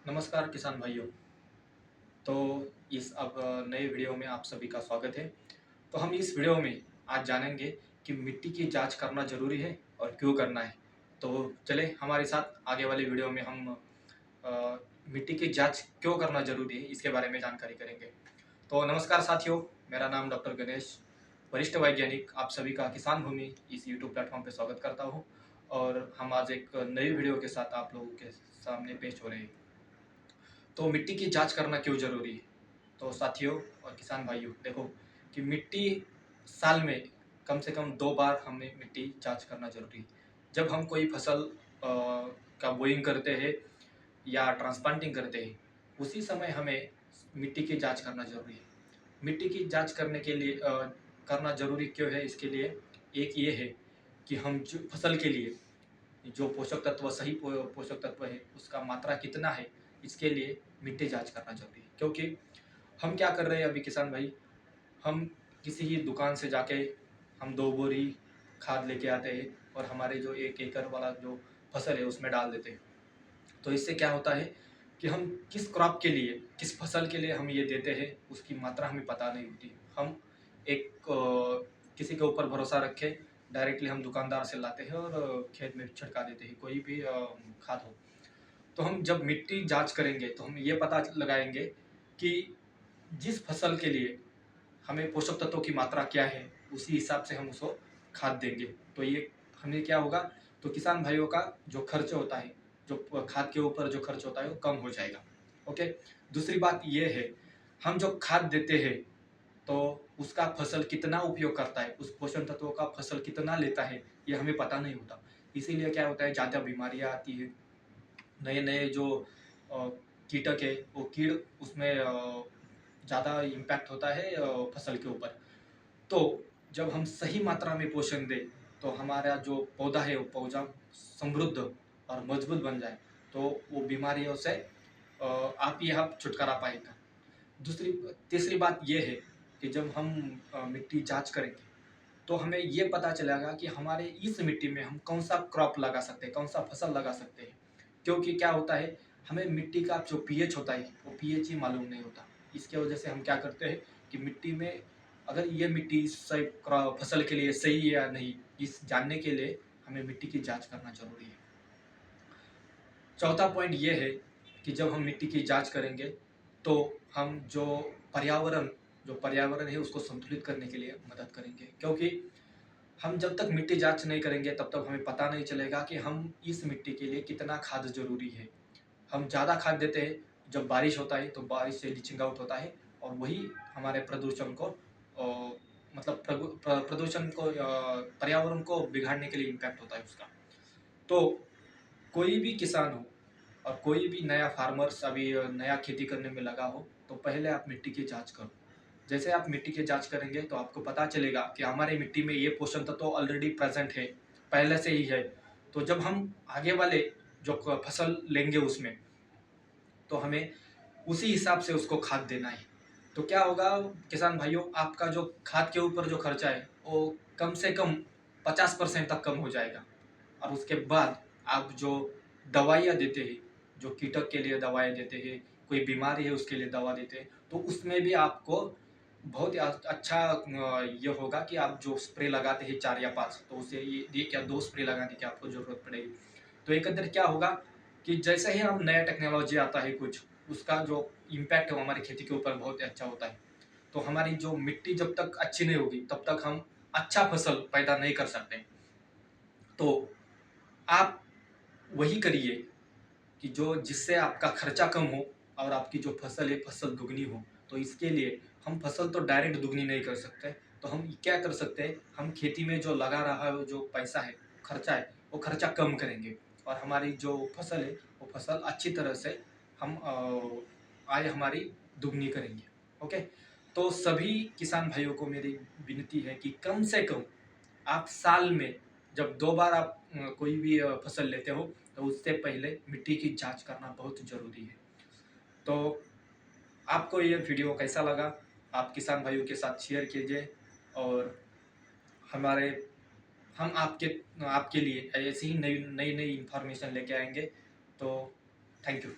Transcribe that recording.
नमस्कार किसान भाइयों। तो इस अब नए वीडियो में आप सभी का स्वागत है। तो हम इस वीडियो में आज जानेंगे कि मिट्टी की जांच करना ज़रूरी है और क्यों करना है। तो चले हमारे साथ आगे वाले वीडियो में हम अ, मिट्टी की जांच क्यों करना ज़रूरी है इसके बारे में जानकारी करेंगे। तो नमस्कार साथियों, मेरा नाम डॉक्टर गणेश, वरिष्ठ वैज्ञानिक, आप सभी का किसान भूमि इस यूट्यूब प्लेटफॉर्म पे स्वागत करता हूँ। और हम आज एक नई वीडियो के साथ आप लोगों के सामने पेश हो रहे हैं। तो मिट्टी की जांच करना क्यों जरूरी है? तो साथियों और किसान भाइयों, देखो कि मिट्टी साल में कम से कम 2 बार हमें मिट्टी जांच करना जरूरी है। जब हम कोई फसल का बोइंग करते हैं या ट्रांसप्लांटिंग करते हैं, उसी समय हमें मिट्टी की जांच करना जरूरी है। मिट्टी की जांच करने के लिए करना जरूरी क्यों है? इसके लिए एक ये है कि हम जो फसल के लिए जो पोषक तत्व सही पोषक तत्व है उसका मात्रा कितना है, इसके लिए मिट्टी जांच करना जरूरी है। क्योंकि हम क्या कर रहे हैं अभी किसान भाई, हम किसी ही दुकान से जाके हम 2 बोरी खाद लेके आते हैं और हमारे जो 1 एकड़ वाला जो फसल है उसमें डाल देते हैं। तो इससे क्या होता है कि हम किस क्रॉप के लिए, किस फसल के लिए हम ये देते हैं उसकी मात्रा हमें पता नहीं होती। हम एक किसी के ऊपर भरोसा रख के डायरेक्टली हम दुकानदार से लाते हैं और खेत में छिड़का देते हैं कोई भी खाद हो। तो हम जब मिट्टी जांच करेंगे तो हम ये पता लगाएंगे कि जिस फसल के लिए हमें पोषक तत्वों की मात्रा क्या है, उसी हिसाब से हम उसको खाद देंगे। तो ये हमें क्या होगा, तो किसान भाइयों का जो खर्च होता है, जो खाद के ऊपर जो खर्च होता है वो कम हो जाएगा। ओके। दूसरी बात ये है, हम जो खाद देते हैं तो उसका फसल कितना उपयोग करता है, उस पोषण तत्वों का फसल कितना लेता है, ये हमें पता नहीं होता। इसीलिए क्या होता है, ज़्यादा बीमारियाँ आती है। नए नए जो अ, कीटक है वो कीड़ उसमें ज़्यादा इम्पैक्ट होता है फसल के ऊपर। तो जब हम सही मात्रा में पोषण दें तो हमारा जो पौधा है वो पौधा समृद्ध और मजबूत बन जाए, तो वो बीमारियों से आप ही आप छुटकारा पाएगा। दूसरी तीसरी बात ये है कि जब हम मिट्टी जांच करेंगे तो हमें ये पता चलेगा कि हमारे इस मिट्टी में हम कौन सा क्रॉप लगा सकते हैं, कौन सा फसल लगा सकते हैं। क्योंकि क्या होता है, हमें मिट्टी का जो पीएच होता है वो पीएच ही मालूम नहीं होता। इसके वजह से हम क्या करते हैं कि मिट्टी में अगर ये मिट्टी सही फसल के लिए सही है या नहीं, इस जानने के लिए हमें मिट्टी की जांच करना जरूरी है। चौथा पॉइंट ये है कि जब हम मिट्टी की जांच करेंगे तो हम पर्यावरण जो पर्यावरण है उसको संतुलित करने के लिए मदद करेंगे। क्योंकि हम जब तक मिट्टी जांच नहीं करेंगे तब तक हमें पता नहीं चलेगा कि हम इस मिट्टी के लिए कितना खाद जरूरी है। हम ज़्यादा खाद देते हैं, जब बारिश होता है तो बारिश से लीचिंग आउट होता है और वही हमारे प्रदूषण को मतलब प्रदूषण को पर्यावरण को बिगाड़ने के लिए इम्पैक्ट होता है उसका। तो कोई भी किसान हो और कोई भी नया फार्मर्स अभी नया खेती करने में लगा हो, तो पहले आप मिट्टी की जांच करो। जैसे आप मिट्टी की जांच करेंगे तो आपको पता चलेगा कि हमारे मिट्टी में ये पोषण तत्व तो ऑलरेडी प्रेजेंट है, पहले से ही है। तो जब हम आगे वाले जो फसल लेंगे उसमें, तो हमें उसी हिसाब से उसको खाद देना है। तो क्या होगा किसान भाइयों, आपका जो खाद के ऊपर जो खर्चा है वो कम से कम 50% तक कम हो जाएगा। और उसके बाद आप जो दवाइयाँ देते हैं, जो कीटक के लिए दवाएँ देते हैं, कोई बीमारी है उसके लिए दवा देते हैं, तो उसमें भी आपको बहुत ही अच्छा ये होगा कि आप जो स्प्रे लगाते हैं 4 या 5, तो उसे ये क्या 2 स्प्रे लगाने की आपको ज़रूरत पड़ेगी। तो एक अंदर क्या होगा कि जैसे ही हम नया टेक्नोलॉजी आता है कुछ, उसका जो इम्पैक्ट है वो हमारी खेती के ऊपर बहुत ही अच्छा होता है। तो हमारी जो मिट्टी जब तक अच्छी नहीं होगी तब तक हम अच्छा फसल पैदा नहीं कर सकते। तो आप वही करिए कि जो जिससे आपका खर्चा कम हो और आपकी जो फसल है फसल दुगनी हो। तो इसके लिए हम फसल तो डायरेक्ट दुगनी नहीं कर सकते, तो हम क्या कर सकते हैं, हम खेती में जो लगा रहा है जो पैसा है, खर्चा है, वो खर्चा कम करेंगे और हमारी जो फसल है वो फसल अच्छी तरह से हम आय हमारी दुगनी करेंगे। ओके। तो सभी किसान भाइयों को मेरी विनती है कि कम से कम आप साल में जब 2 बार आप कोई भी फसल लेते हो तो उससे पहले मिट्टी की जांच करना बहुत ज़रूरी है। तो आपको ये वीडियो कैसा लगा? आप किसान भाइयों के साथ शेयर कीजिए और हमारे हम आपके आपके लिए ऐसी ही नई नई नई इन्फॉर्मेशन लेके आएंगे। तो थैंक यू।